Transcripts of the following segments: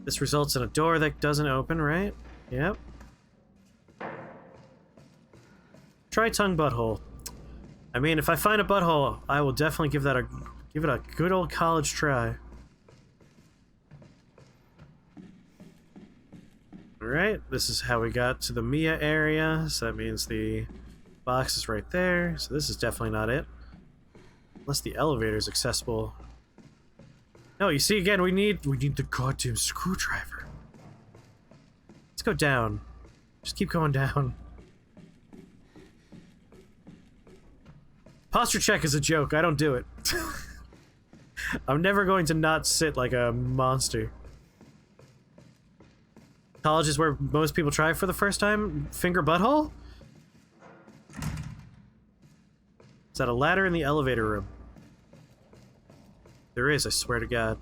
This results in a door that doesn't open, right? Yep. Try tongue butthole. I mean, if I find a butthole, I will definitely give it a good old college try. Alright, this is how we got to the Mia area, so that means the box is right there, so this is definitely not it. Unless the elevator is accessible. No, you see, again, we need the goddamn screwdriver. Let's go down. Just keep going down. Posture check is a joke, I don't do it. I'm never going to not sit like a monster. College is where most people try for the first time? Finger butthole? Is that a ladder in the elevator room? There is, I swear to God.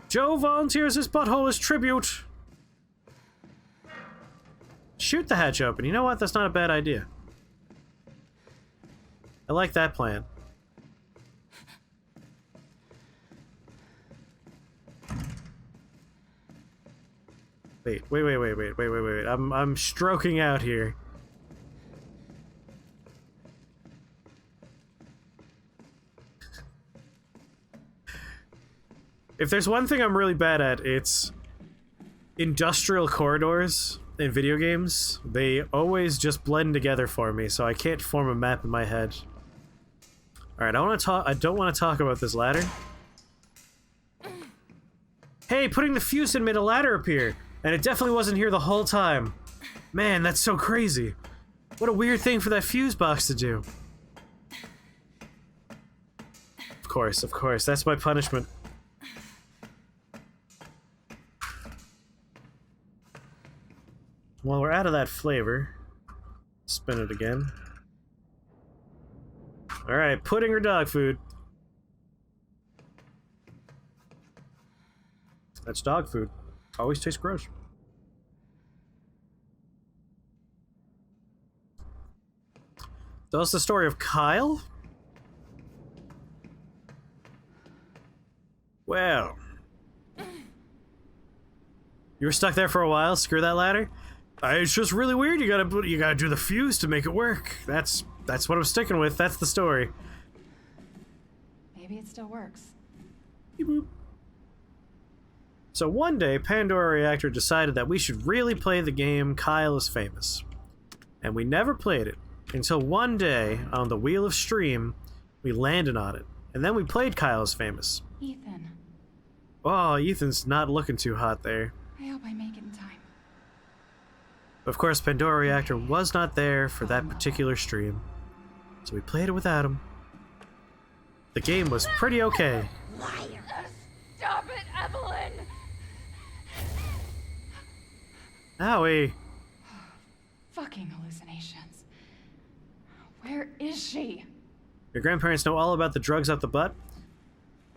Joe volunteers his butthole as tribute. Shoot the hatch open. You know what? That's not a bad idea. I like that plan. Wait. I'm stroking out here. If there's one thing I'm really bad at, it's industrial corridors in video games. They always just blend together for me, so I can't form a map in my head. Alright, I don't want to talk about this ladder. Hey, putting the fuse in made a ladder appear, and it definitely wasn't here the whole time. Man, that's so crazy. What a weird thing for that fuse box to do. Of course, that's my punishment. Well, we're out of that flavor. Spin it again. Alright, pudding or dog food? That's dog food. Always tastes gross. That's the story of Kyle? Well. You were stuck there for a while? Screw that ladder? It's just really weird. You gotta do the fuse to make it work. That's what I'm sticking with. That's the story. Maybe it still works. Beep boop. So one day, Pandora Reactor decided that we should really play the game Kyle is Famous. And we never played it. Until one day, on the Wheel of Stream, we landed on it. And then we played Kyle is Famous. Ethan. Oh, Ethan's not looking too hot there. I hope I make it in time. Of course, Pandora Reactor was not there for that particular stream, so we played it without him. The game was pretty okay. Liar! Stop it, Evelyn! Owie. Fucking hallucinations. Where is she? Your grandparents know all about the drugs up the butt?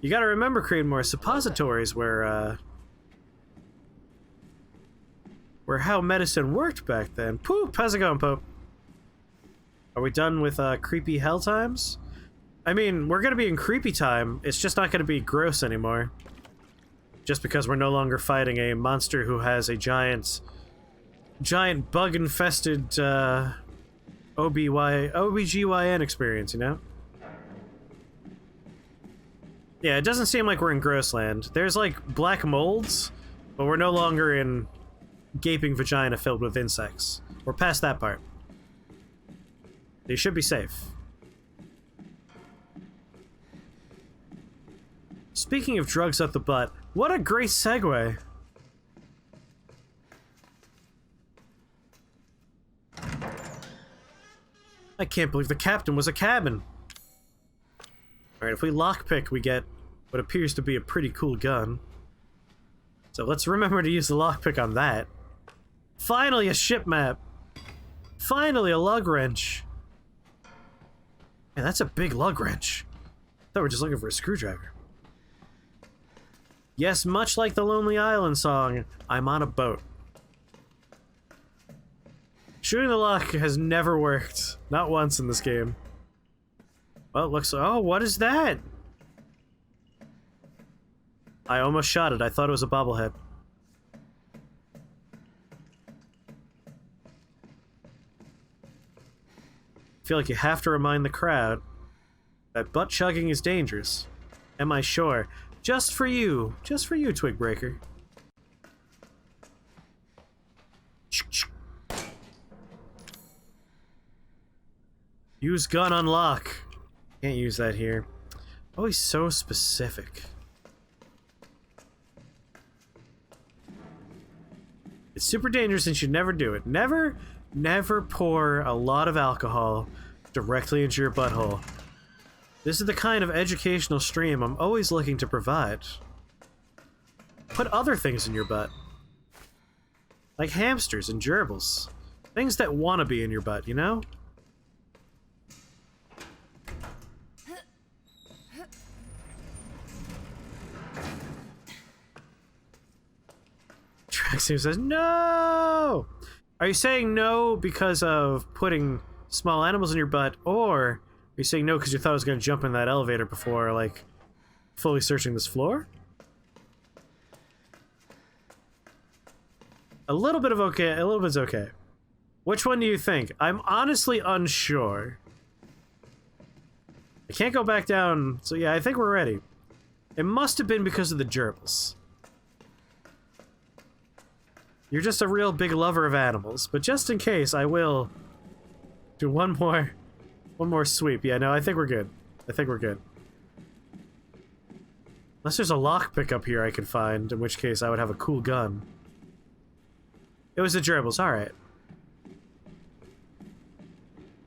You gotta remember, Creedmoor, suppositories were how medicine worked back then. Poop! How's it going, Pope? Are we done with creepy hell times? I mean, we're gonna be in creepy time, it's just not gonna be gross anymore. Just because we're no longer fighting a monster who has a giant bug-infested OBGYN experience, you know? Yeah, it doesn't seem like we're in Grossland. There's like black molds, but we're no longer in gaping vagina filled with insects. We're past that part. They should be safe. Speaking of drugs up the butt, what a great segue! I can't believe the captain was a cabin! Alright, if we lockpick, we get what appears to be a pretty cool gun. So let's remember to use the lockpick on that. Finally a ship map! Finally a lug wrench! Man, that's a big lug wrench. I thought we were just looking for a screwdriver. Yes, much like the Lonely Island song, I'm on a boat. Shooting the lock has never worked. Not once in this game. Well, it looks... Oh, what is that? I almost shot it. I thought it was a bobblehead. I feel like you have to remind the crowd that butt chugging is dangerous. Am I sure? Just for you, Twig Breaker. Use gun unlock. Can't use that here. Oh, he's so specific. It's super dangerous and you should never do it. Never pour a lot of alcohol directly into your butthole. This is the kind of educational stream I'm always looking to provide. Put other things in your butt. Like hamsters and gerbils. Things that want to be in your butt, you know? Traxxum says, no! Are you saying no because of putting small animals in your butt, or are you saying no because you thought I was going to jump in that elevator before, like, fully searching this floor? A little bit of okay, a little bit's okay. Which one do you think? I'm honestly unsure. I can't go back down, so yeah, I think we're ready. It must have been because of the gerbils. You're just a real big lover of animals, but just in case, I will do one more sweep. Yeah, no, I think we're good. I think we're good. Unless there's a lockpick up here I can find, in which case I would have a cool gun. It was the gerbils, alright.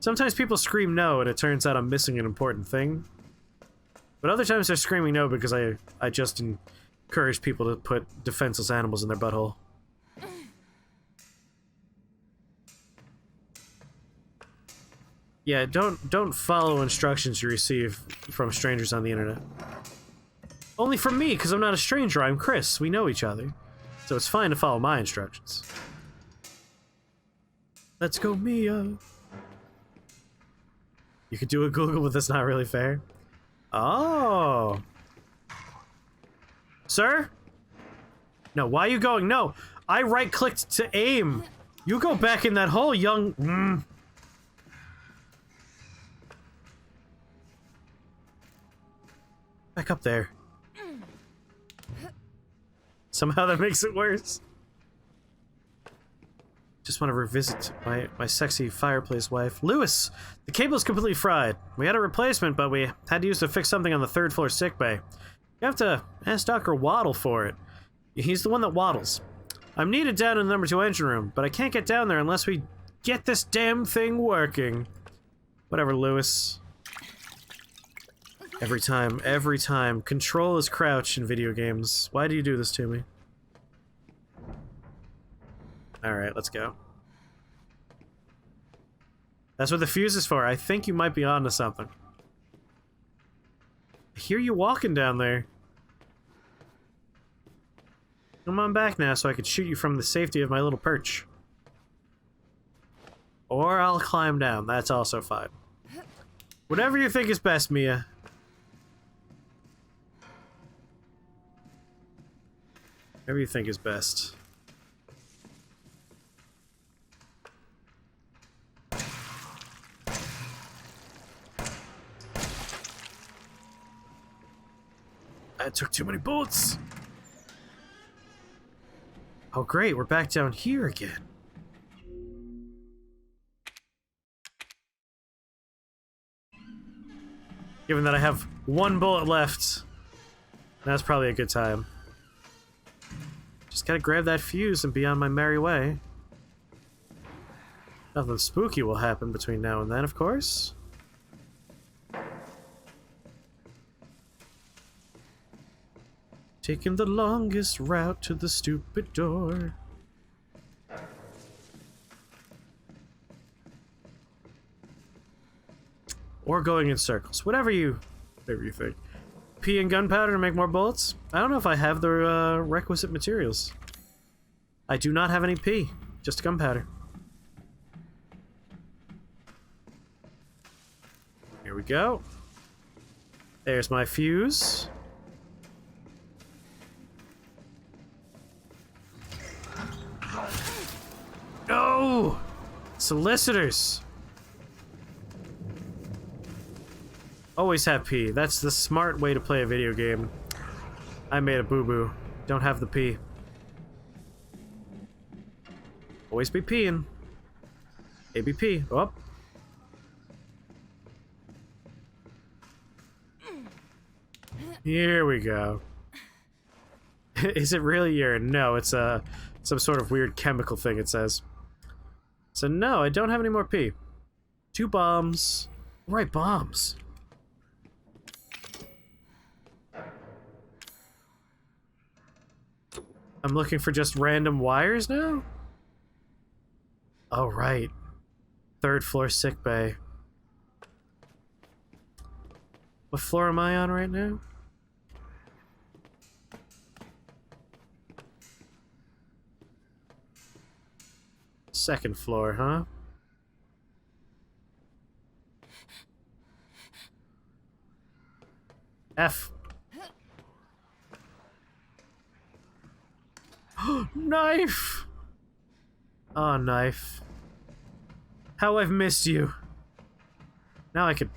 Sometimes people scream no, and it turns out I'm missing an important thing. But other times they're screaming no because I just encourage people to put defenseless animals in their butthole. Yeah, don't follow instructions you receive from strangers on the internet. Only from me, because I'm not a stranger, I'm Chris. We know each other. So it's fine to follow my instructions. Let's go, Mia. You could do a Google, but that's not really fair. Oh. Sir? No, why are you going? No, I right-clicked to aim. You go back in that hole, young... Back up there. Somehow that makes it worse. Just want to revisit my sexy fireplace wife. Lewis! The cable's completely fried. We had a replacement, but we had to use it to fix something on the third floor sickbay. You have to ask Dr. Waddle for it. He's the one that waddles. I'm needed down in the number 2 engine room, but I can't get down there unless we get this damn thing working. Whatever, Lewis. Every time. Control is crouch in video games. Why do you do this to me? Alright, let's go. That's what the fuse is for. I think you might be onto something. I hear you walking down there. Come on back now so I can shoot you from the safety of my little perch. Or I'll climb down. That's also fine. Whatever you think is best, Mia. Whatever you think is best. I took too many bullets. Oh great, we're back down here again. Given that I have 1 bullet left, that's probably a good time. Just gotta grab that fuse and be on my merry way. Nothing spooky will happen between now and then, of course. Taking the longest route to the stupid door. Or going in circles. Whatever you think. Pea and gunpowder to make more bullets? I don't know if I have the requisite materials. I do not have any pea, just gunpowder. we go. There's my fuse. No! Solicitors! Always have P. That's the smart way to play a video game. I made a boo-boo. Don't have the P. Always be peeing. ABP. Oh. Here we go. Is it really urine? No, it's some sort of weird chemical thing, it says. So no, I don't have any more pee. 2 bombs. Right, bombs. I'm looking for just random wires now? Oh, right. 3rd floor sick bay. What floor am I on right now? Second floor, huh? F. Knife! Oh, knife. How I've missed you. Now I could...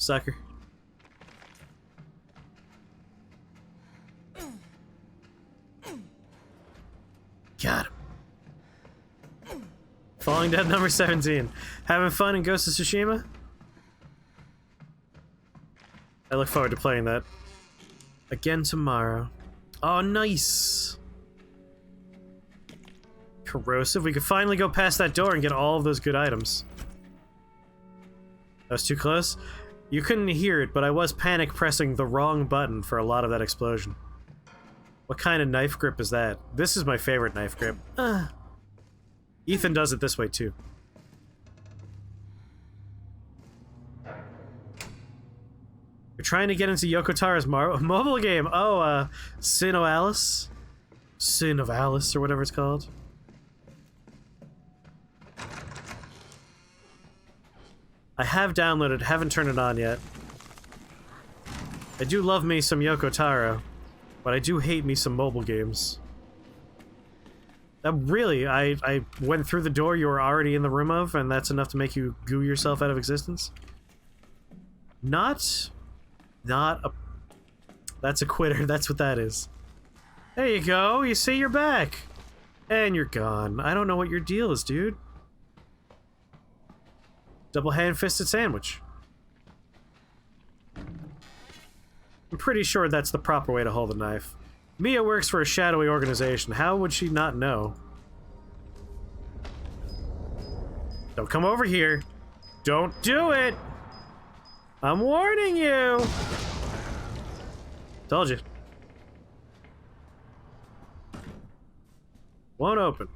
Sucker. Got him. Falling Dead number 17. Having fun in Ghost of Tsushima? I look forward to playing that. Again tomorrow. Oh, nice! Corrosive. We could finally go past that door and get all of those good items. That was too close? You couldn't hear it, but I was panic pressing the wrong button for a lot of that explosion. What kind of knife grip is that? This is my favorite knife grip. Ethan does it this way too. You're trying to get into Yoko Tara's mobile game. Oh, Sin of Alice? Sin of Alice, or whatever it's called. I have downloaded, haven't turned it on yet. I do love me some Yoko Taro, but I do hate me some mobile games. Really, I went through the door you were already in the room of, and that's enough to make you goo yourself out of existence? Not a... That's a quitter, that's what that is. There you go, you see, you're back! And you're gone. I don't know what your deal is, dude. Double hand-fisted sandwich. I'm pretty sure that's the proper way to hold a knife. Mia works for a shadowy organization. How would she not know? Don't come over here. Don't do it! I'm warning you! Told you. Won't open.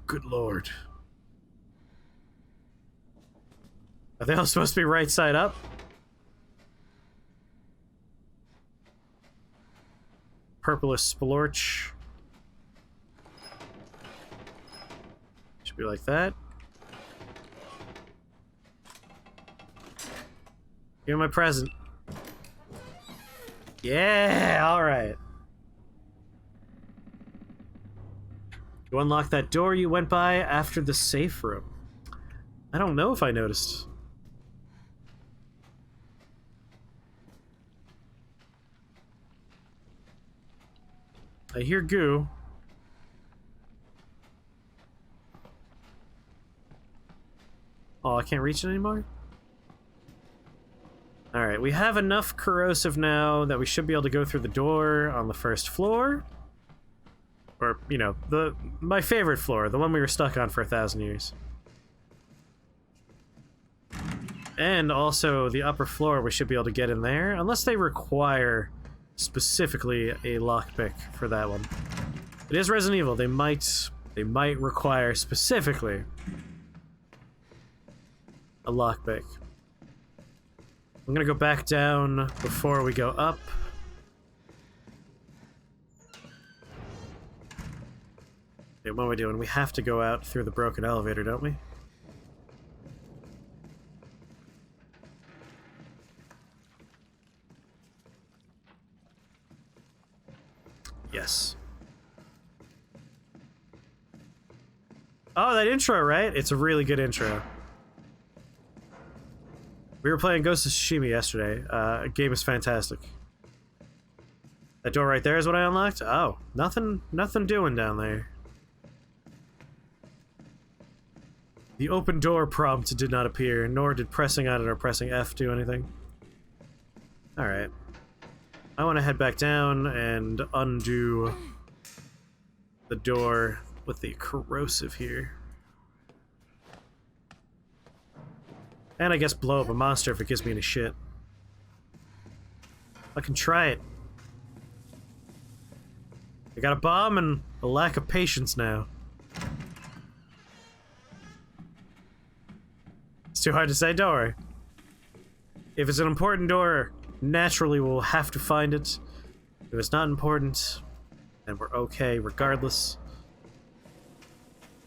Good lord. Are they all supposed to be right side up? Purplish splorch. Should be like that. Give me my present. Yeah, alright. You unlocked that door you went by after the safe room. I don't know if I noticed. I hear goo. Oh, I can't reach it anymore? Alright, we have enough corrosive now that we should be able to go through the door on the first floor. Or you know, my favorite floor, the one we were stuck on for 1,000 years. And also the upper floor, we should be able to get in there, unless they require specifically a lockpick for that one. It is Resident Evil. They might require specifically a lockpick. I'm gonna go back down before we go up. Okay, what are we doing? We have to go out through the broken elevator, don't we? Yes. Oh, that intro, right? It's a really good intro. We were playing Ghost of Tsushima yesterday. Game is fantastic. That door right there is what I unlocked? Oh, nothing doing down there. The open door prompt did not appear, nor did pressing on it or pressing F do anything. Alright. I want to head back down and undo the door with the corrosive here. And I guess blow up a monster if it gives me any shit. I can try it. I got a bomb and a lack of patience now. It's too hard to say, don't worry. If it's an important door, naturally we'll have to find it. If it's not important, then we're okay regardless.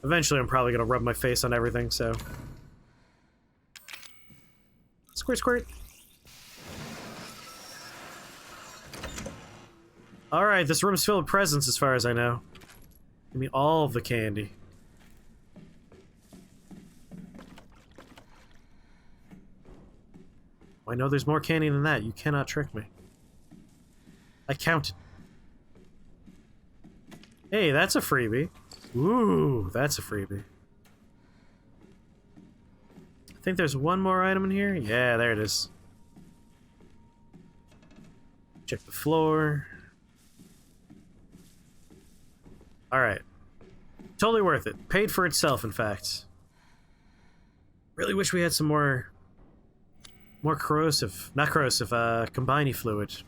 Eventually I'm probably gonna rub my face on everything, so... Squirt, squirt. Alright, this room's filled with presents as far as I know. Give me all of the candy. I know there's more candy than that. You cannot trick me. I counted. Hey, that's a freebie. Ooh, that's a freebie. I think there's one more item in here. Yeah, there it is. Check the floor. Alright. Totally worth it. Paid for itself, in fact. Really wish we had some more corrosive. Not corrosive, combiney fluid.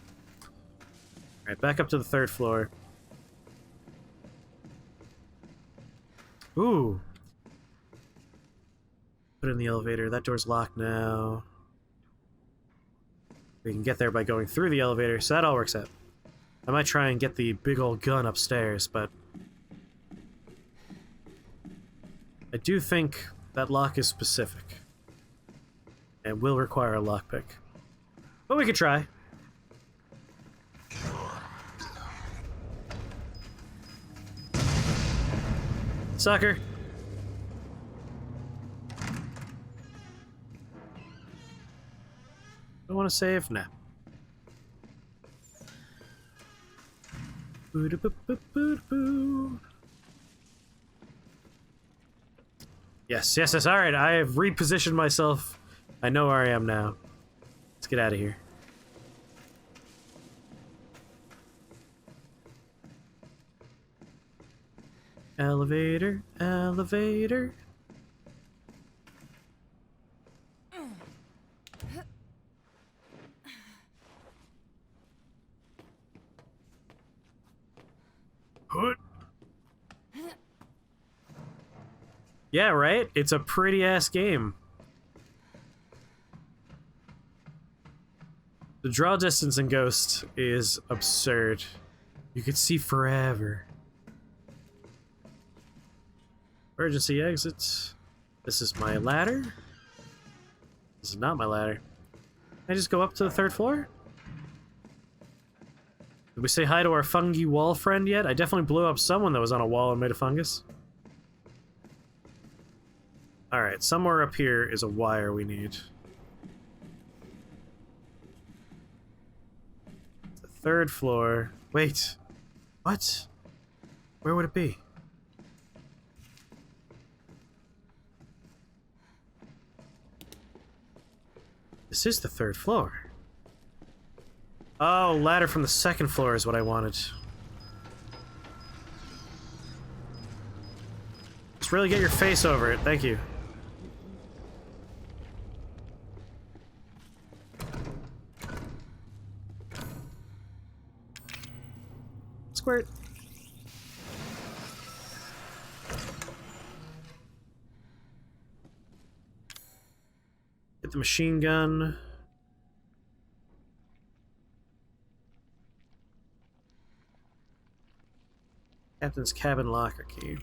Alright, back up to the 3rd floor. Ooh. Put it in the elevator. That door's locked now. We can get there by going through the elevator, so that all works out. I might try and get the big old gun upstairs, but... I do think that lock is specific. And will require a lockpick. But we could try. Sucker! I want to save? Nah. Yes, yes, yes, alright, I have repositioned myself. I know where I am now. Let's get out of here. Elevator, elevator. Yeah, right? It's a pretty-ass game. The draw distance in Ghost is absurd. You could see forever. Emergency exits. This is my ladder. This is not my ladder. Can I just go up to the 3rd floor? Did we say hi to our fungi wall friend yet? I definitely blew up someone that was on a wall and made a fungus. Alright, somewhere up here is a wire we need. The 3rd floor. Wait. What? Where would it be? This is the 3rd floor. Oh, ladder from the 2nd floor is what I wanted. Just really get your face over it. Thank you. Squirt. Get the machine gun. Captain's cabin locker key.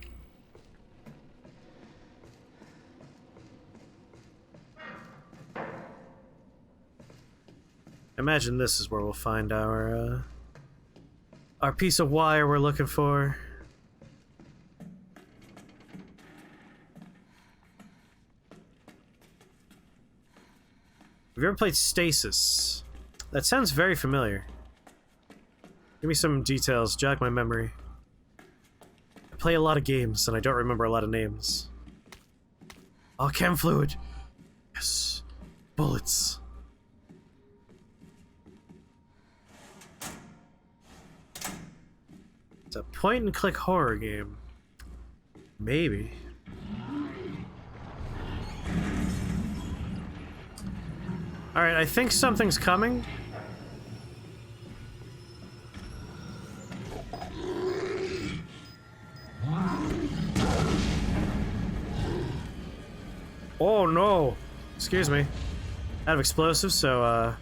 Imagine this is where we'll find our piece of wire we're looking for. Have you ever played Stasis? That sounds very familiar. Give me some details, jog my memory. I play a lot of games and I don't remember a lot of names. Oh, chem fluid! Yes. Bullets. It's a point-and-click horror game. Maybe. Alright, I think something's coming. Oh no! Excuse me. Out of explosives, so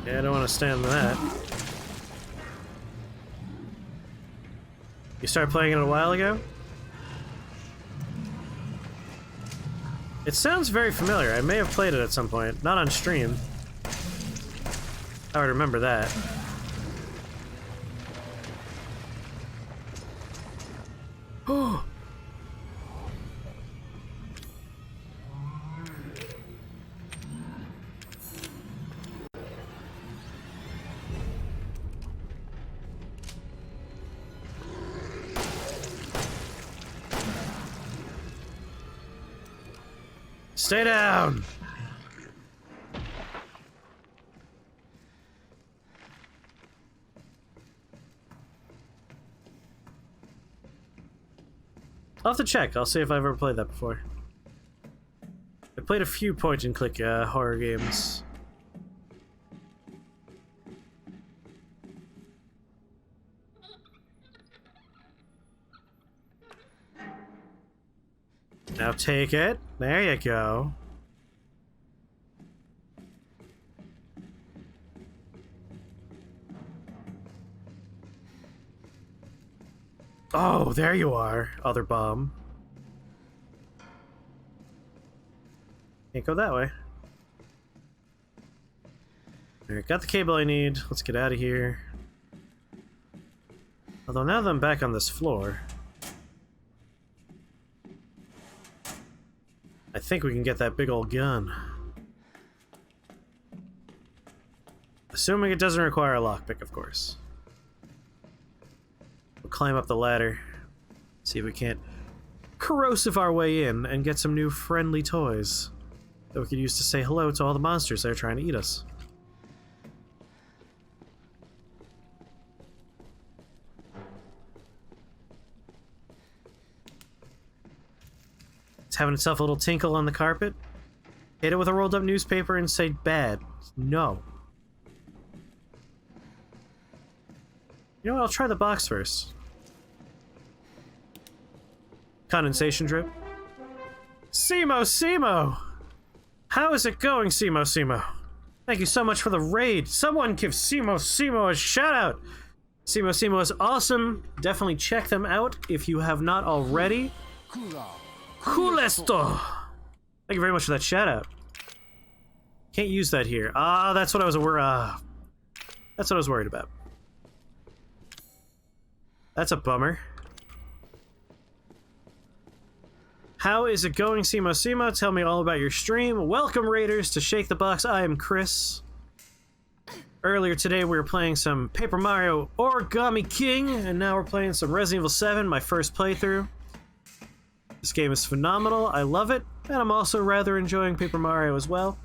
yeah, I don't want to stand that. You started playing it a while ago? It sounds very familiar. I may have played it at some point. Not on stream. I would remember that. Oh! Stay down! I'll have to check. I'll see if I've ever played that before. I played a few point-and-click horror games. Now take it. There you go. Oh, there you are, other bomb. Can't go that way. Alright, got the cable I need. Let's get out of here. Although now that I'm back on this floor, I think we can get that big old gun. Assuming it doesn't require a lockpick, of course. We'll climb up the ladder, see if we can't corrosive our way in and get some new friendly toys that we could use to say hello to all the monsters that are trying to eat us. It's having itself a little tinkle on the carpet. Hit it with a rolled up newspaper and say bad. No. You know what? I'll try the box first. Condensation drip. Simo! Simo! How is it going, Simo Simo? Thank you so much for the raid. Someone give Simo Simo a shout out. Simo Simo is awesome. Definitely check them out if you have not already. Cool-esto! Thank you very much for that shout out. Can't use that here. Ah, that's what I was that's what I was worried about. That's a bummer. How is it going, Simo Simo? Tell me all about your stream. Welcome, Raiders, to Shake the Box. I am Chris. Earlier today we were playing some Paper Mario Origami King, and now we're playing some Resident Evil 7, my first playthrough. This game is phenomenal, I love it, and I'm also rather enjoying Paper Mario as well.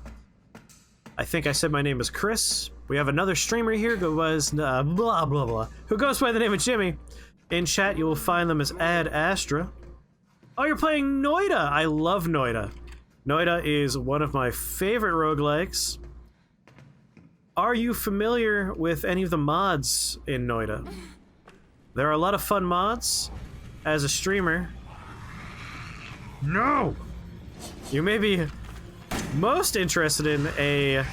I think I said my name is Chris. We have another streamer here who was blah blah blah, who goes by the name of Jimmy. In chat you will find them as Ad Astra. Oh, you're playing Noida! I love Noida. Noida is one of my favorite roguelikes. Are you familiar with any of the mods in Noida? There are a lot of fun mods. As a streamer... No! You may be most interested in a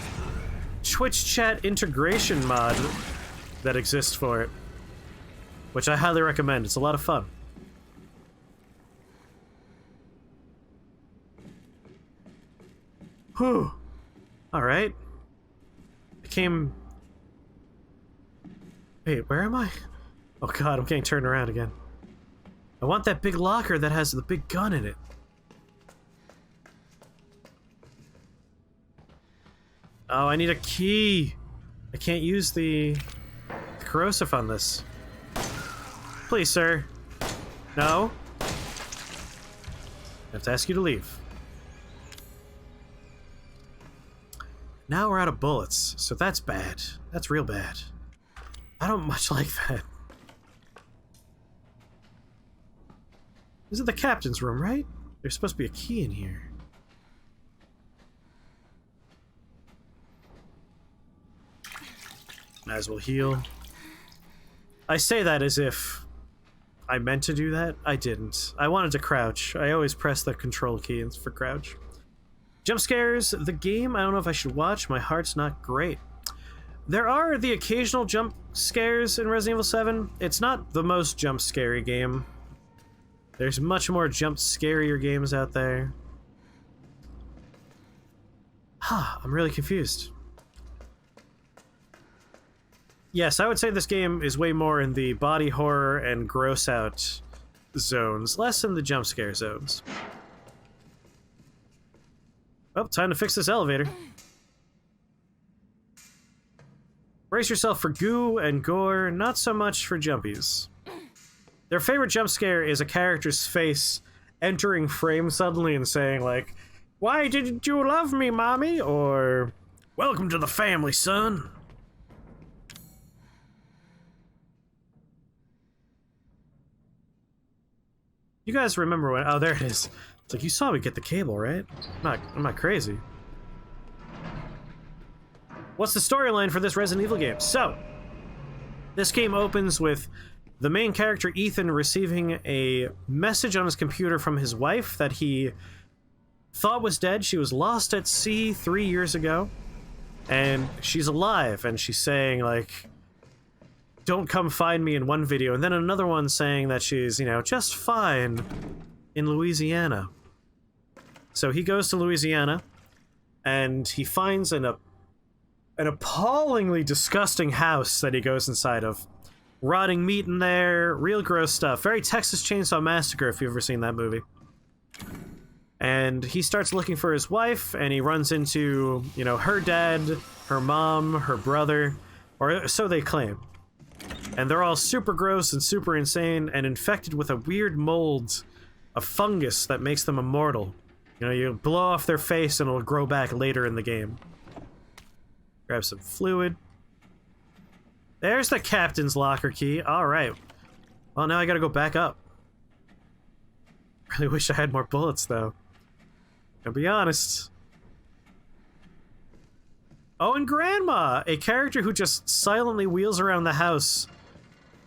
Twitch chat integration mod that exists for it, which I highly recommend. It's a lot of fun. Whew. Alright. I came... Wait, where am I? Oh god, I'm getting turned around again. I want that big locker that has the big gun in it. Oh, I need a key. I can't use the corrosive on this. Please, sir. No. I have to ask you to leave. Now we're out of bullets, so that's bad. That's real bad. I don't much like that. This is the captain's room, right? There's supposed to be a key in here. Might as well heal. I say that as if I meant to do that. I didn't. I wanted to crouch. I always press the control key for crouch. Jump scares, the game, I don't know if I should watch. My heart's not great. There are the occasional jump scares in Resident Evil 7. It's not the most jump scary game. There's much more jump scarier games out there. I'm really confused. Yes, I would say this game is way more in the body horror and gross out zones, less in the jump scare zones. Oh, time to fix this elevator. Brace yourself for goo and gore, not so much for jumpies. Their favorite jump scare is a character's face entering frame suddenly and saying, like, "Why didn't you love me, mommy?" Or, "Welcome to the family, son." You guys remember when... Oh, there it is. It's like, you saw me get the cable, right? I'm not crazy. What's the storyline for this Resident Evil game? So, this game opens with the main character, Ethan, receiving a message on his computer from his wife that he thought was dead. She was lost at sea 3 years ago, and she's alive, and she's saying, like, "Don't come find me," in one video, and then another one saying that she's, you know, just fine in Louisiana. So he goes to Louisiana, and he finds an appallingly disgusting house that he goes inside of. Rotting meat in there, real gross stuff. Very Texas Chainsaw Massacre, if you've ever seen that movie. And he starts looking for his wife, and he runs into, you know, her dad, her mom, her brother, or so they claim. And they're all super gross and super insane and infected with a weird mold of fungus that makes them immortal. You know, you blow off their face and it'll grow back later in the game. Grab some fluid. There's the captain's locker key. Alright. Well, now I gotta go back up. Really wish I had more bullets, though. I'll be honest. Oh, and Grandma! A character who just silently wheels around the house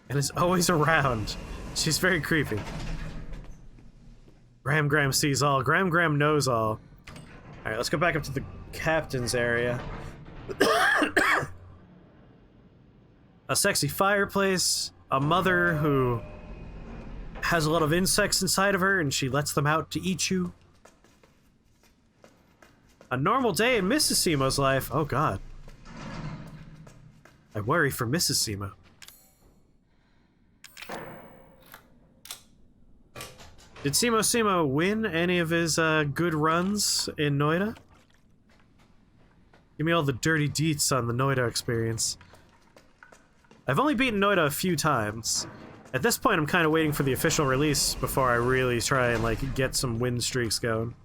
and is always around. She's very creepy. Gram sees all. Gram knows all. Alright, let's go back up to the captain's area. A sexy fireplace. A mother who has a lot of insects inside of her and she lets them out to eat you. A normal day in Mrs. Simo's life. Oh god. I worry for Mrs. Simo. Did Simo win any of his good runs in Noida? Give me all the dirty deets on the Noida experience. I've only beaten Noida a few times. At this point, I'm kind of waiting for the official release before I really try and, like, get some win streaks going.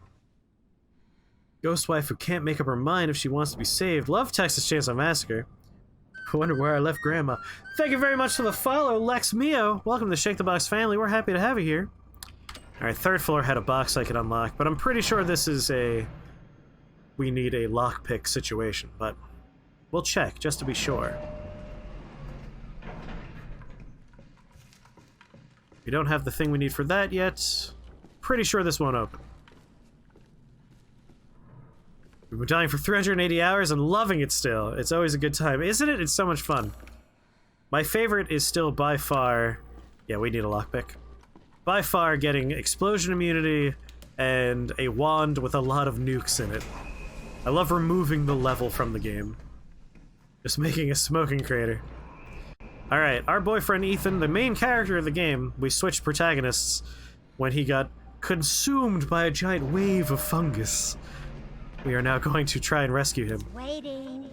Ghost wife who can't make up her mind if she wants to be saved. Love Texas Chainsaw Massacre. I wonder where I left Grandma. Thank you very much for the follow, Lex Mio. Welcome to Shake the Box family. We're happy to have you here. Alright, third floor had a box I could unlock, but I'm pretty sure this is a... we need a lockpick situation, but we'll check just to be sure. We don't have the thing we need for that yet. Pretty sure this won't open. We've been dying for 380 hours and loving it still. It's always a good time, isn't it? It's so much fun. My favorite is still by far... yeah, we need a lockpick. By far getting explosion immunity and a wand with a lot of nukes in it. I love removing the level from the game. Just making a smoking crater. Alright, our boyfriend Ethan, the main character of the game, we switched protagonists when he got consumed by a giant wave of fungus. We are now going to try and rescue him. Waiting.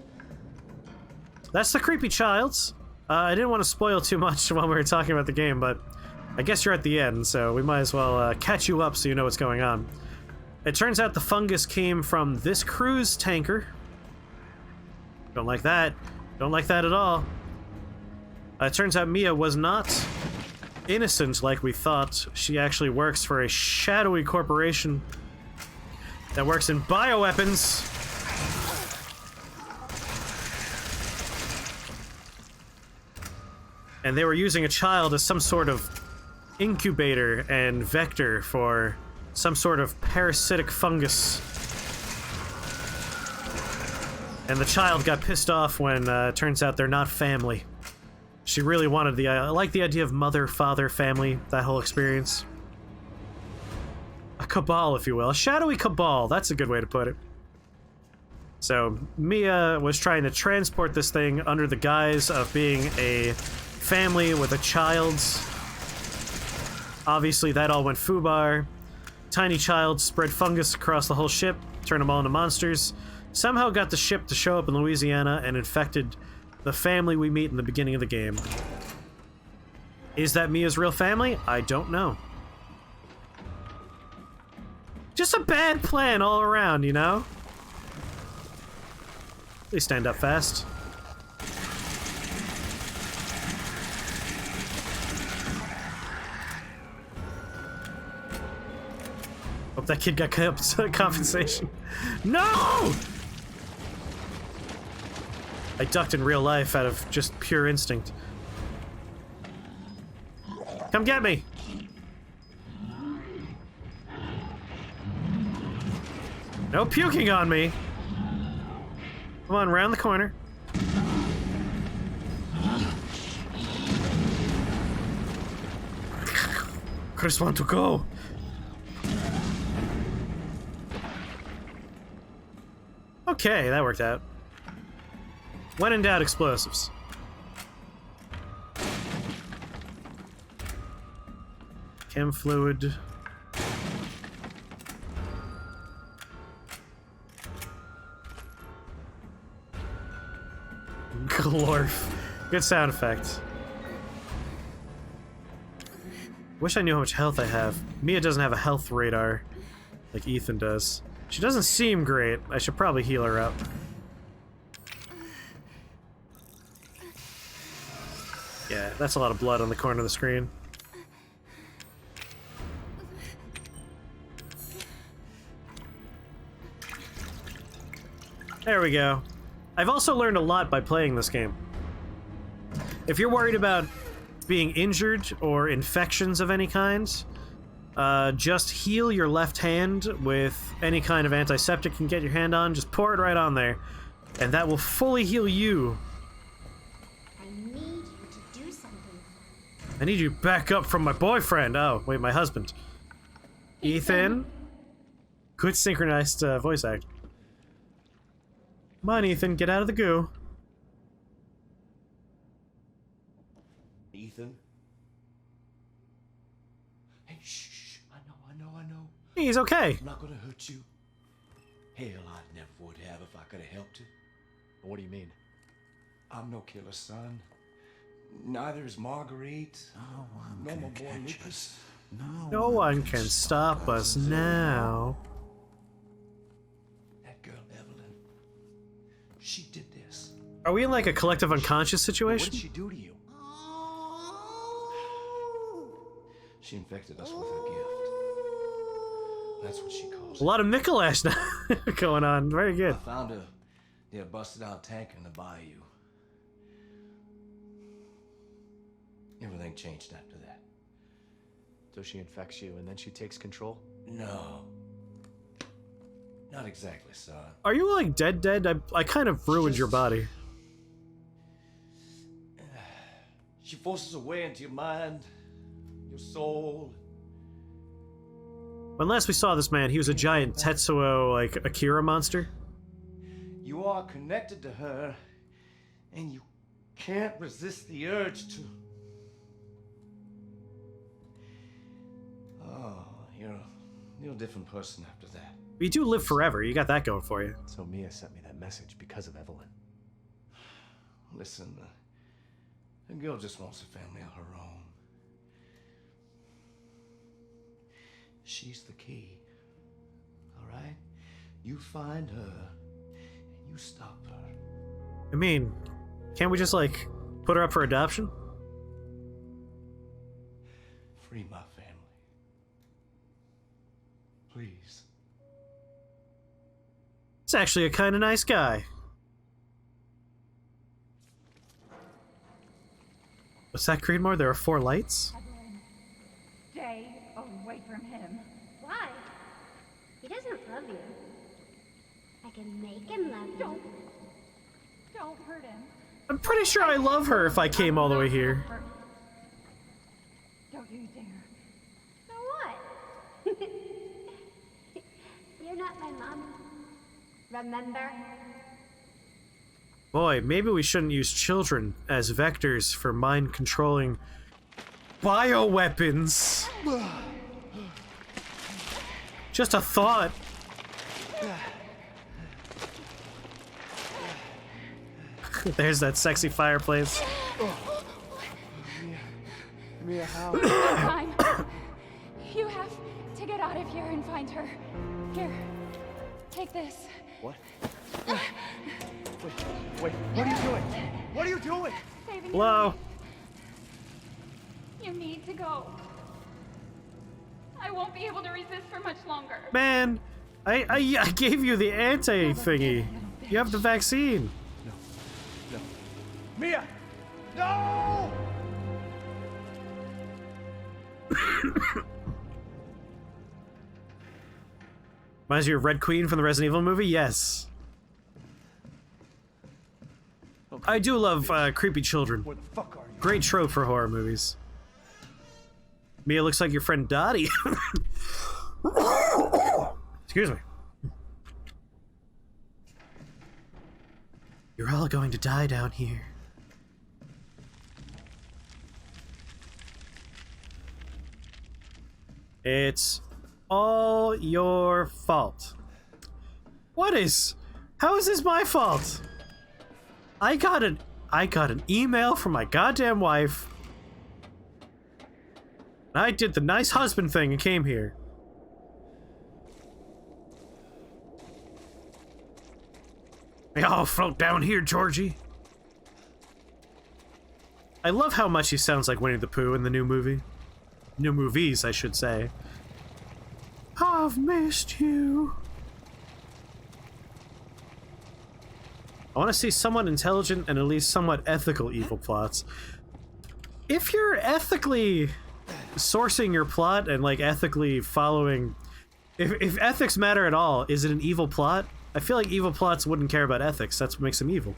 That's the creepy child. I didn't want to spoil too much while we were talking about the game, but I guess you're at the end, so we might as well catch you up so you know what's going on. It turns out the fungus came from this cruise tanker. Don't like that. Don't like that at all. It turns out Mia was not innocent like we thought. She actually works for a shadowy corporation that works in bioweapons. And they were using a child as some sort of incubator and vector for some sort of parasitic fungus. And the child got pissed off when it turns out they're not family. She really wanted the... I like the idea of mother, father, family, that whole experience. A cabal, if you will. A shadowy cabal, that's a good way to put it. So, Mia was trying to transport this thing under the guise of being a family with a child. Obviously, that all went foobar. Tiny child spread fungus across the whole ship, turned them all into monsters. Somehow got the ship to show up in Louisiana and infected the family we meet in the beginning of the game. Is that Mia's real family? I don't know. Just a bad plan all around, you know? Please stand up fast. Hope that kid got compensation. No! I ducked in real life out of just pure instinct. Come get me! No puking on me! Come on, round the corner. Chris want to go. Okay, that worked out. When in doubt, explosives. Chem fluid. Glorf. Good sound effect. Wish I knew how much health I have. Mia doesn't have a health radar like Ethan does. She doesn't seem great. I should probably heal her up. Yeah, that's a lot of blood on the corner of the screen. There we go. I've also learned a lot by playing this game. If you're worried about being injured or infections of any kind, just heal your left hand with any kind of antiseptic you can get your hand on. Just pour it right on there, and that will fully heal you. I need you to do something. I need you back up from my boyfriend. Oh, wait, my husband. Ethan? Good synchronized voice act. Come on, Ethan, get out of the goo. Ethan? Hey, shh, I know. He's okay. I'm not gonna hurt you. Hell, I never would have if I could have helped you. What do you mean? I'm no killer, son. Neither is Marguerite. No more boy Lucas. No one can stop us now. That girl, Evelyn. She did this. Are we in like a collective unconscious What situation? did she do to you? She infected us with her gift. That's what she calls A lot of Mikolash now going on. Very it. good. I found her near a busted out tanker in the bayou. Everything changed after that. So she infects you and then she takes control? No. Not exactly, son. Are you like dead? I kind of ruined your body. She forces her way into your mind, your soul. When last we saw this man, he was a giant Tetsuo, like, Akira monster. You are connected to her, and you can't resist the urge to... Oh, you're a different person after that. But you do live forever, you got that going for you. So Mia sent me that message because of Evelyn. Listen, the girl just wants a family of her own. She's the key, all right? You find her, and you stop her. I mean, can't we just, like, put her up for adoption? Free my family. Please. He's actually a kind of nice guy. What's that, Creedmoor? There are 4 lights? Evelyn, stay away from him. Why? He doesn't love you. I can make him love you. Don't hurt him. I'm pretty sure I love her if I came all the way here. Don't you dare. So what? You're not my mom. Remember? Boy, maybe we shouldn't use children as vectors for mind-controlling bioweapons. Just a thought. There's that sexy fireplace. Mia, how? Time. You have to get out of here and find her. Here, take this. What? Wait, what are you doing? What are you doing? Saving Hello? you. You need to go. I won't be able to resist for much longer. Man, I gave you the anti-thingy. You have the vaccine. No. Mia! No! Reminds you of Red Queen from the Resident Evil movie? Yes. I do love creepy children. Where the fuck are you? Great trope for horror movies. Mia looks like your friend Dottie. Excuse me. You're all going to die down here. It's all your fault. How is this my fault? I got an email from my goddamn wife. And I did the nice husband thing and came here. They all float down here, Georgie. I love how much he sounds like Winnie the Pooh in the new movie. New movies, I should say. I've missed you. I want to see somewhat intelligent and at least somewhat ethical evil plots. If you're ethically sourcing your plot and like ethically following, if ethics matter at all, is it an evil plot? I feel like evil plots wouldn't care about ethics. That's what makes them evil.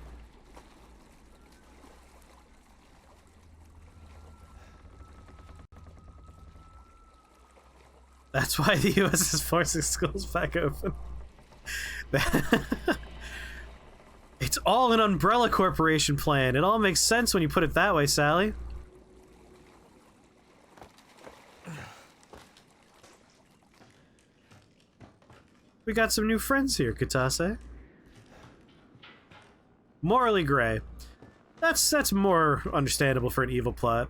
That's why the US is forcing schools back open. It's all an umbrella corporation plan. It all makes sense when you put it that way, Sally. We got some new friends here, Katase. Morally gray. That's more understandable for an evil plot.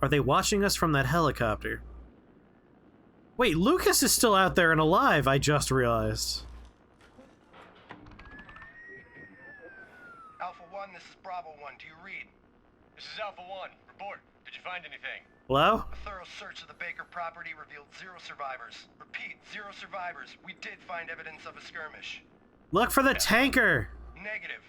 Are they watching us from that helicopter? Wait, Lucas is still out there and alive, I just realized. Alpha 1, this is Bravo 1. Do you read? This is Alpha 1. Report. Did you find anything? Hello? A thorough search of the Baker property revealed 0 survivors. Repeat, 0 survivors. We did find evidence of a skirmish. Look for the tanker! Negative.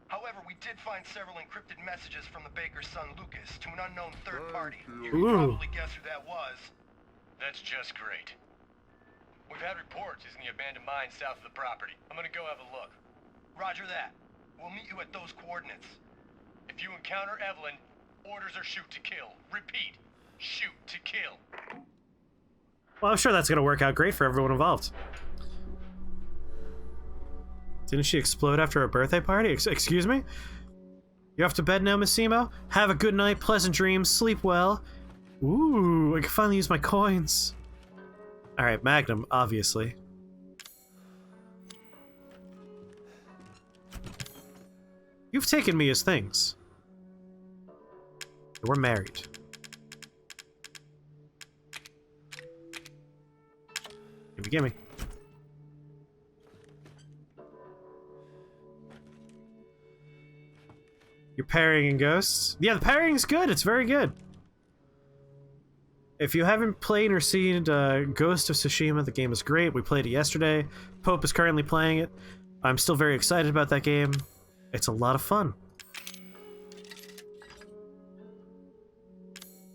However, we did find several encrypted messages from the Baker's son Lucas to an unknown third party. You can probably guess who that was. That's just great. We've had reports he's in the abandoned mine south of the property. I'm gonna go have a look. Roger that. We'll meet you at those coordinates. If you encounter Evelyn, orders are shoot to kill. Repeat, shoot to kill. Well, I'm sure that's gonna work out great for everyone involved. Didn't she explode after a birthday party? Excuse me? You off to bed now, Miss Simo? Have a good night, pleasant dreams, sleep well. Ooh, I can finally use my coins. Alright, Magnum, obviously. You've taken me as things. We're married. Gimme. You're parrying in Ghosts? Yeah, the parrying's good. It's very good. If you haven't played or seen Ghost of Tsushima, the game is great. We played it yesterday. Pope is currently playing it. I'm still very excited about that game. It's a lot of fun.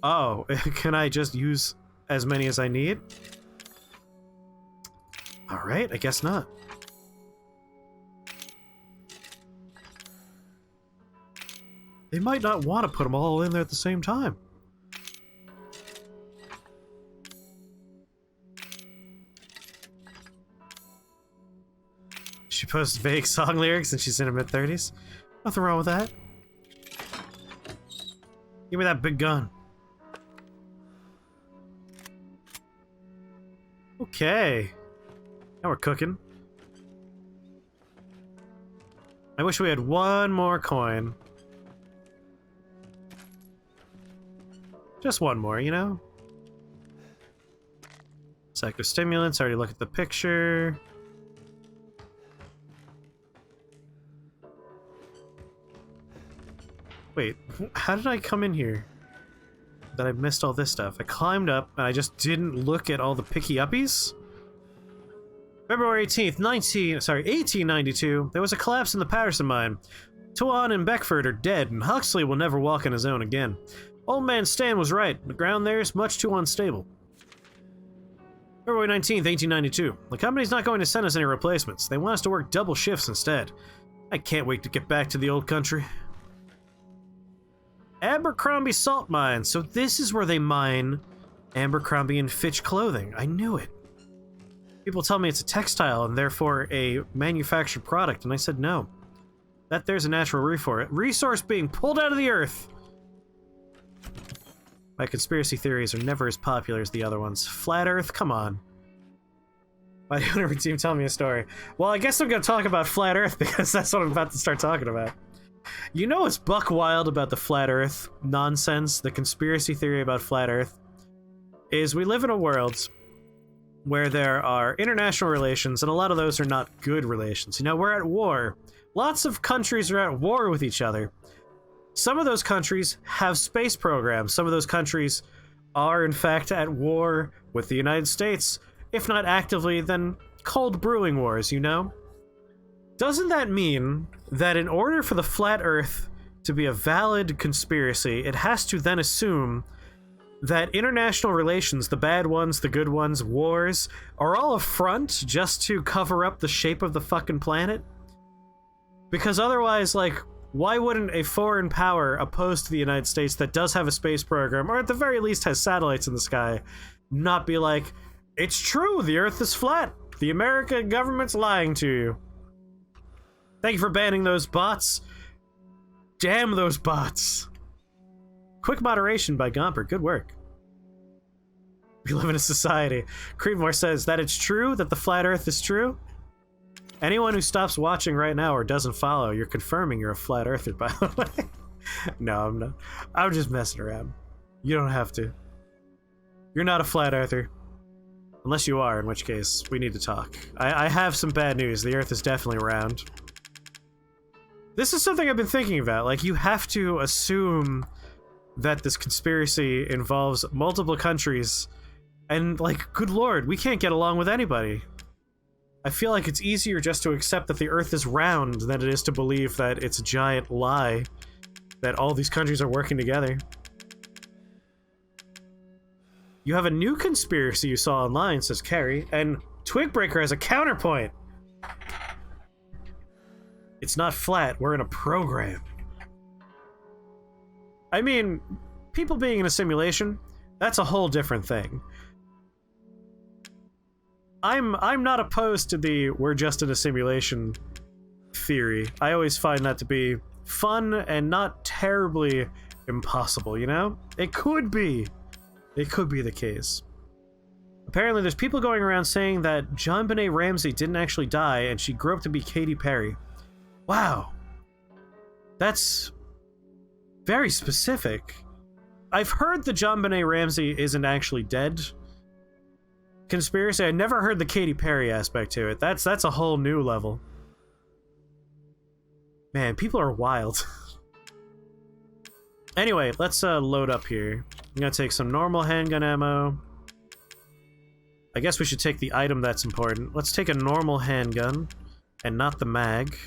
Oh, can I just use as many as I need? Alright, I guess not. They might not want to put them all in there at the same time. She posts vague song lyrics and she's in her mid-30s. Nothing wrong with that. Give me that big gun. Okay. Now we're cooking. I wish we had one more coin. Just one more, you know? Psychostimulants, already look at the picture. Wait, how did I come in here? That I missed all this stuff. I climbed up and I just didn't look at all the picky uppies? February 18th, 1892, there was a collapse in the Patterson mine. Tuan and Beckford are dead, and Huxley will never walk on his own again. Old man Stan was right. The ground there is much too unstable. February 19th, 1892. The company's not going to send us any replacements. They want us to work double shifts instead. I can't wait to get back to the old country. Abercrombie salt mine. So this is where they mine Abercrombie and Fitch clothing. I knew it. People tell me it's a textile and therefore a manufactured product, and I said no. That there's a natural resource being pulled out of the earth. My conspiracy theories are never as popular as the other ones. Flat Earth? Come on. Why don't every team tell me a story? Well, I guess I'm gonna talk about Flat Earth because that's what I'm about to start talking about. You know what's buck wild about the Flat Earth nonsense, the conspiracy theory about Flat Earth? Is we live in a world where there are international relations, and a lot of those are not good relations. You know, we're at war. Lots of countries are at war with each other. Some of those countries have space programs. Some of those countries are, in fact, at war with the United States. If not actively, then cold brewing wars, you know? Doesn't that mean that in order for the Flat Earth to be a valid conspiracy, it has to then assume that international relations, the bad ones, the good ones, wars, are all a front just to cover up the shape of the fucking planet? Because otherwise, like, why wouldn't a foreign power opposed to the United States that does have a space program, or at the very least has satellites in the sky, not be like, it's true, the Earth is flat. The American government's lying to you. Thank you for banning those bots. Damn those bots. Quick moderation by Gomper. Good work. We live in a society. Creedmoor says that it's true, that the flat Earth is true. Anyone who stops watching right now or doesn't follow, you're confirming you're a flat earther, by the way. No, I'm not. I'm just messing around. You don't have to. You're not a flat earther. Unless you are, in which case, we need to talk. I have some bad news. The Earth is definitely round. This is something I've been thinking about. Like, you have to assume that this conspiracy involves multiple countries, and, like, good lord, we can't get along with anybody. I feel like it's easier just to accept that the Earth is round than it is to believe that it's a giant lie, that all these countries are working together. You have a new conspiracy you saw online, says Carrie, and Twigbreaker has a counterpoint. It's not flat, we're in a program. I mean, people being in a simulation, that's a whole different thing. I'm not opposed to the we're just in a simulation theory. I always find that to be fun and not terribly impossible, you know? It could be. It could be the case. Apparently there's people going around saying that JonBenet Ramsey didn't actually die and she grew up to be Katy Perry. Wow. That's very specific. I've heard the JonBenet Ramsey isn't actually dead conspiracy. I never heard the Katy Perry aspect to it. That's a whole new level. Man, people are wild. Anyway, let's load up here. I'm gonna take some normal handgun ammo. I guess we should take the item that's important. Let's take a normal handgun and not the mag.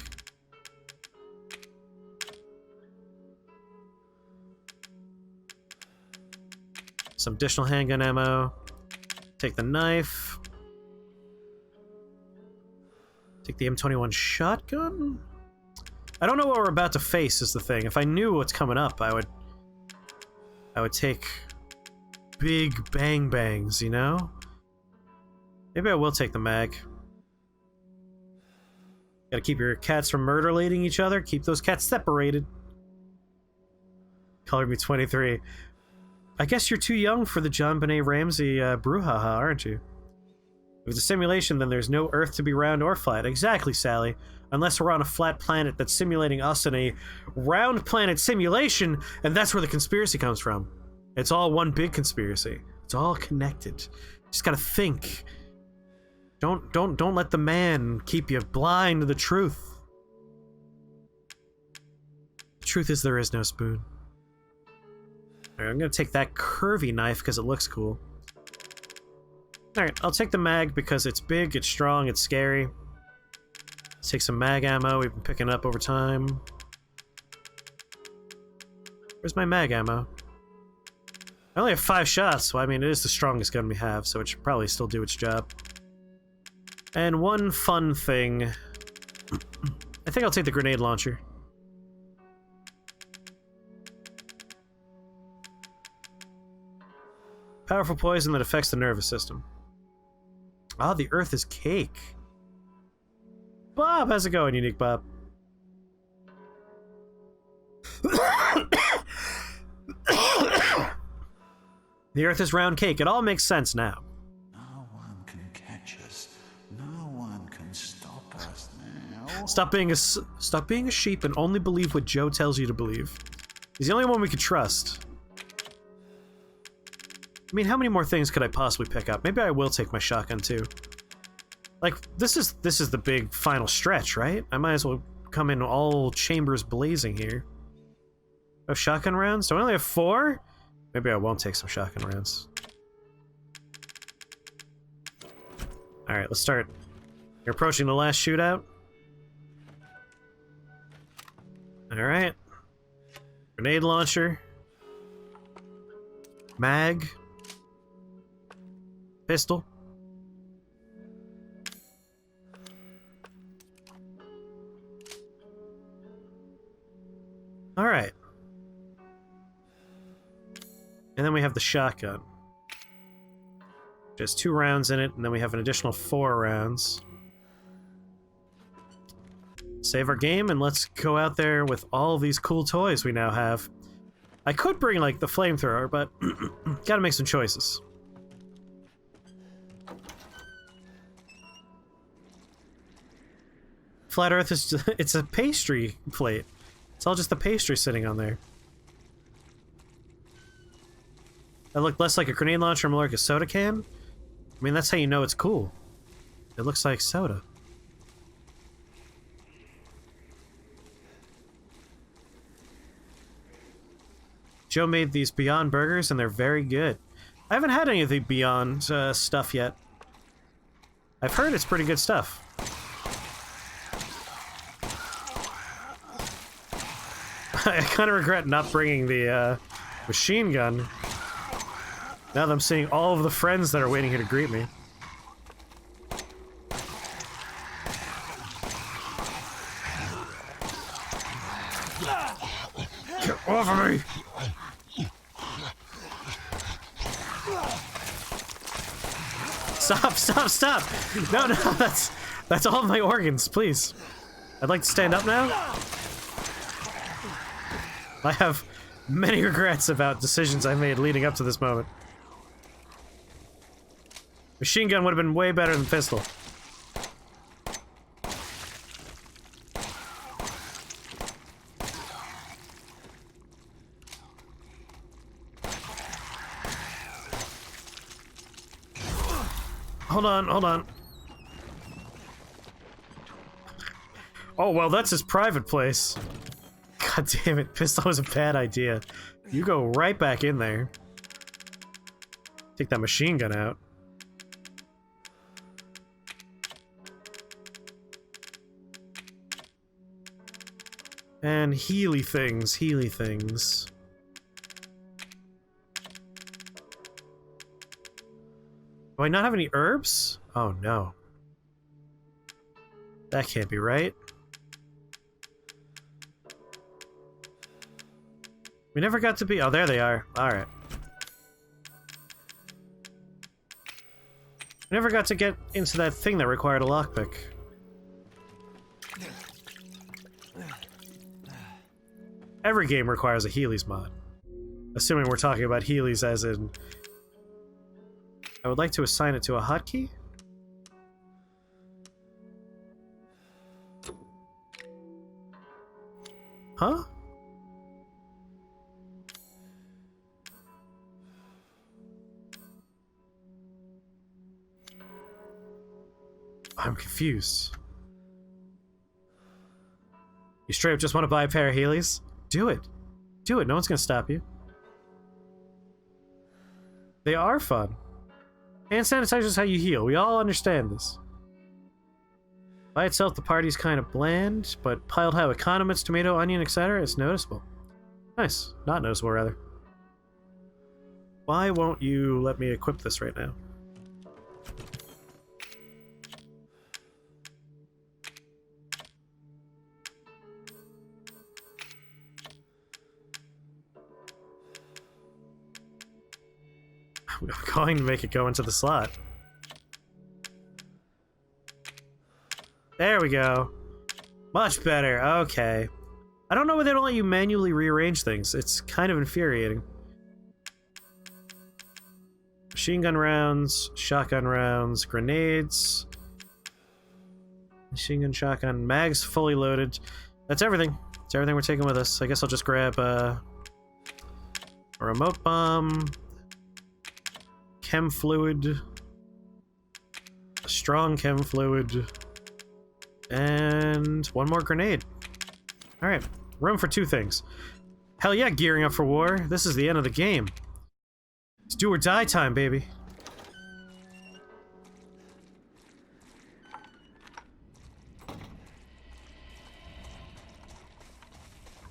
Some additional handgun ammo. Take the knife. Take the M21 shotgun. I don't know what we're about to face is the thing. If I knew what's coming up, I would take big bang bangs, you know? Maybe I will take the mag. Gotta keep your cats from murder-lating each other. Keep those cats separated. Color me 23. I guess you're too young for the JonBenet Ramsey brouhaha, aren't you? If it's a simulation, then there's no Earth to be round or flat. Exactly, Sally. Unless we're on a flat planet that's simulating us in a round planet simulation, and that's where the conspiracy comes from. It's all one big conspiracy. It's all connected. Just gotta think. Don't let the man keep you blind to the truth. The truth is there is no spoon. Alright, I'm gonna take that curvy knife because it looks cool. Alright, I'll take the mag because it's big, it's strong, it's scary. Let's take some mag ammo we've been picking up over time. Where's my mag ammo? I only have 5 shots, so I mean, it is the strongest gun we have, so it should probably still do its job. And one fun thing... I think I'll take the grenade launcher. Powerful poison that affects the nervous system. Ah, the Earth is cake. Bob, how's it going, Unique Bob? The Earth is round cake. It all makes sense now. No one can catch us. No one can stop us now. Stop being a sheep and only believe what Joe tells you to believe. He's the only one we can trust. I mean, how many more things could I possibly pick up? Maybe I will take my shotgun too. Like, this is the big final stretch, right? I might as well come in all chambers blazing here. I have shotgun rounds? Do I only have 4? Maybe I won't take some shotgun rounds. Alright, let's start. You're approaching the last shootout. Alright. Grenade launcher. Mag. Pistol. Alright. And then we have the shotgun. Just 2 rounds in it, and then we have an additional 4 rounds. Save our game, and let's go out there with all these cool toys we now have. I could bring, like, the flamethrower, but gotta make some choices. Flat Earth is just, it's a pastry plate. It's all just the pastry sitting on there. That looked less like a grenade launcher, more like a soda can. I mean, that's how you know it's cool. It looks like soda. Joe made these Beyond Burgers, and they're very good. I haven't had any of the Beyond stuff yet. I've heard it's pretty good stuff. I kind of regret not bringing the machine gun. Now that I'm seeing all of the friends that are waiting here to greet me. Get off of me! Stop, stop, stop! No, no, that's all my organs, please. I'd like to stand up now. I have many regrets about decisions I made leading up to this moment. Machine gun would have been way better than pistol. Hold on, hold on. Oh, well, that's his private place. God damn it, pistol was a bad idea. You go right back in there. Take that machine gun out. And Healy things, Healy things. Do I not have any herbs? Oh no. That can't be right. We never got to be- oh, there they are. Alright. We never got to get into that thing that required a lockpick. Every game requires a Healy's mod. Assuming we're talking about Healy's as in... I would like to assign it to a hotkey? Huh? I'm confused. You straight up just want to buy a pair of Heelys? Do it. Do it. No one's gonna stop you. They are fun. Hand sanitizer is how you heal. We all understand this. By itself, the party's kind of bland, but piled high with condiments, tomato, onion, etc., it's noticeable. Nice. Not noticeable, rather. Why won't you let me equip this right now? I'm going to make it go into the slot. There we go. Much better. Okay. I don't know why they don't let you manually rearrange things. It's kind of infuriating. Machine gun rounds, shotgun rounds, grenades. Machine gun, shotgun, mags fully loaded. That's everything. That's everything we're taking with us. I guess I'll just grab a remote bomb. Chem fluid, a strong chem fluid, and one more grenade. Alright, room for two things. Hell yeah, gearing up for war. This is the end of the game. It's do or die time, baby.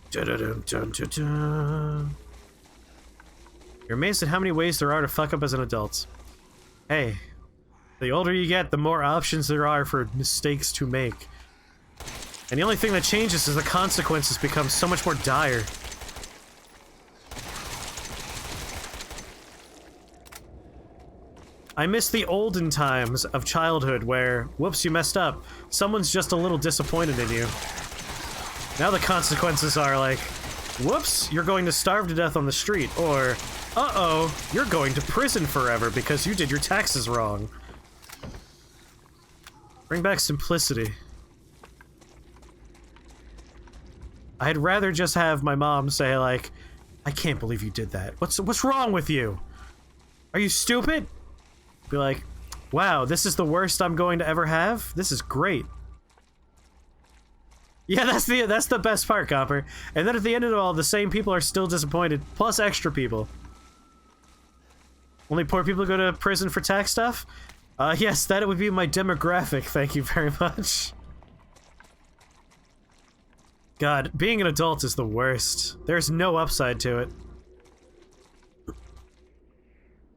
Dun-dun-dun-dun-dun-dun. You're amazed at how many ways there are to fuck up as an adult. Hey, the older you get, the more options there are for mistakes to make. And the only thing that changes is the consequences become so much more dire. I miss the olden times of childhood where, whoops, you messed up. Someone's just a little disappointed in you. Now the consequences are like, whoops, you're going to starve to death on the street, or... uh-oh, you're going to prison forever because you did your taxes wrong. Bring back simplicity. I'd rather just have my mom say, like, I can't believe you did that. What's wrong with you? Are you stupid? Be like, wow, this is the worst I'm going to ever have? This is great. Yeah, that's the best part, Copper. And then at the end of it all, the same people are still disappointed, plus extra people. Only poor people go to prison for tax stuff? Yes, that would be my demographic, thank you very much. God, being an adult is the worst. There's no upside to it.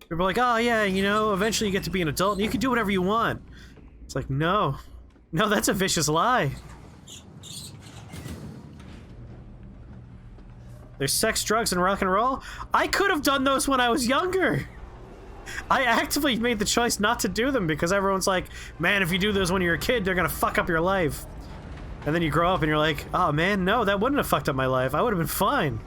People are like, oh yeah, you know, eventually you get to be an adult and you can do whatever you want. It's like, no. No, that's a vicious lie. There's sex, drugs, and rock and roll? I could have done those when I was younger! I actively made the choice not to do them because everyone's like, man, if you do those when you're a kid, they're gonna fuck up your life. And then you grow up and you're like, oh man, no, that wouldn't have fucked up my life. I would have been fine.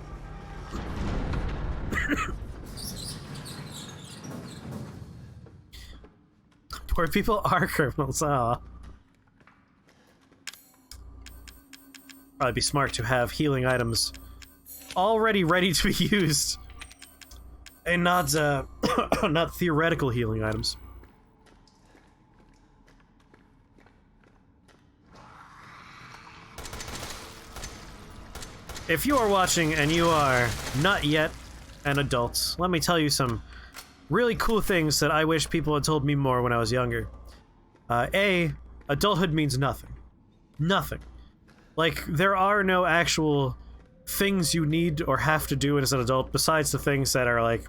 Poor people are criminals, aw. Probably be smart to have healing items already ready to be used. And not, not theoretical healing items. If you are watching and you are not yet an adult, let me tell you some really cool things that I wish people had told me more when I was younger. A, adulthood means nothing. Nothing. Like, there are no actual things you need or have to do as an adult besides the things that are, like,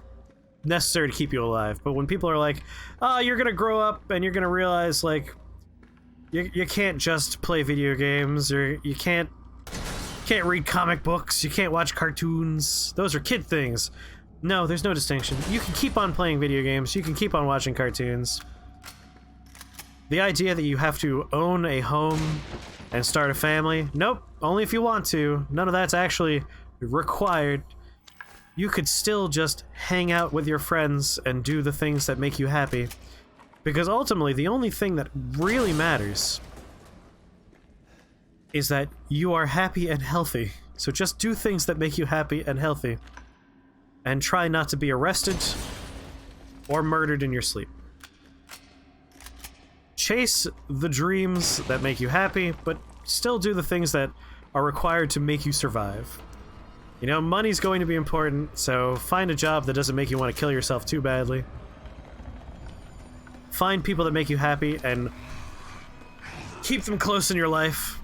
necessary to keep you alive. But when people are like, oh, you're gonna grow up and you're gonna realize, like, you can't just play video games, or you can't read comic books, you can't watch cartoons, those are kid things. No, there's no distinction. You can keep on playing video games, you can keep on watching cartoons. The idea that you have to own a home and start a family, nope, only if you want to. None of that's actually required. You could still just hang out with your friends and do the things that make you happy. Because ultimately, the only thing that really matters is that you are happy and healthy. So just do things that make you happy and healthy. And try not to be arrested or murdered in your sleep. Chase the dreams that make you happy, but still do the things that are required to make you survive. You know, money's going to be important, so find a job that doesn't make you want to kill yourself too badly. Find people that make you happy and keep them close in your life.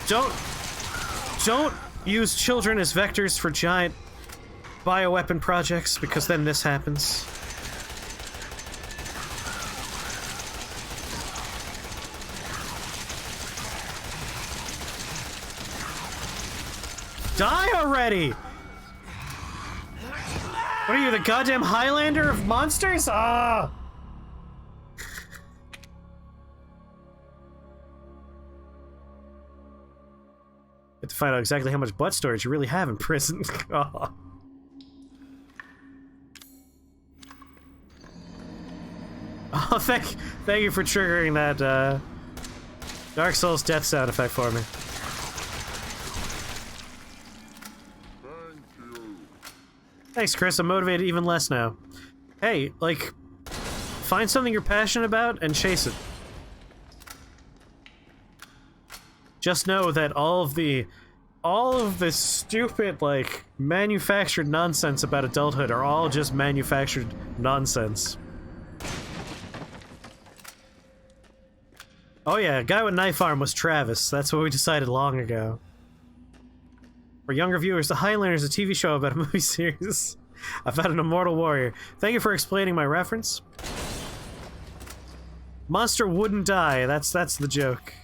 Don't use children as vectors for giant bioweapon projects, because then this happens. Die already! What are you, the goddamn Highlander of monsters? Ah! Get to find out exactly how much butt storage you really have in prison. Oh. Oh, thank you for triggering that, Dark Souls death sound effect for me. Thanks, Chris. I'm motivated even less now. Hey, like, find something you're passionate about and chase it. Just know that all of the stupid, like, manufactured nonsense about adulthood are all just manufactured nonsense. Oh yeah, Guy with Knife Arm was Travis. That's what we decided long ago. For younger viewers, The Highlander is a TV show about a movie series about an immortal warrior. Thank you for explaining my reference. Monster wouldn't die, that's the joke.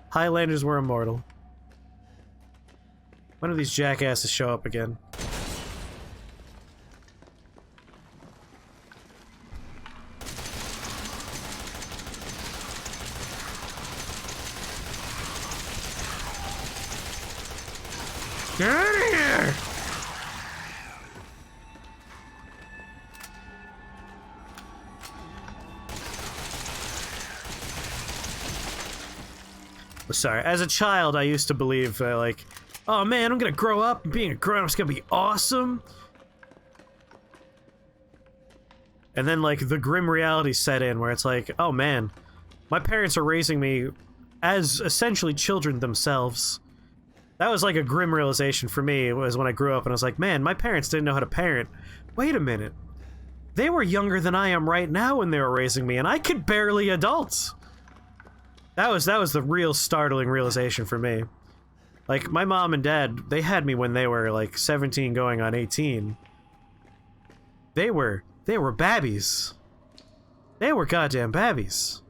Highlanders were immortal. When do these jackasses show up again? Get out of here! Sorry, as a child, I used to believe, like, oh man, I'm gonna grow up, and being a grown-up's gonna be awesome. And then, like, the grim reality set in, where it's like, oh man, my parents are raising me as essentially children themselves. That was like a grim realization for me, was when I grew up and I was like, man, my parents didn't know how to parent. Wait a minute. They were younger than I am right now when they were raising me, and I could barely adult. That was the real startling realization for me. Like, my mom and dad, they had me when they were, like, 17 going on 18. They were babbies. They were goddamn babbies.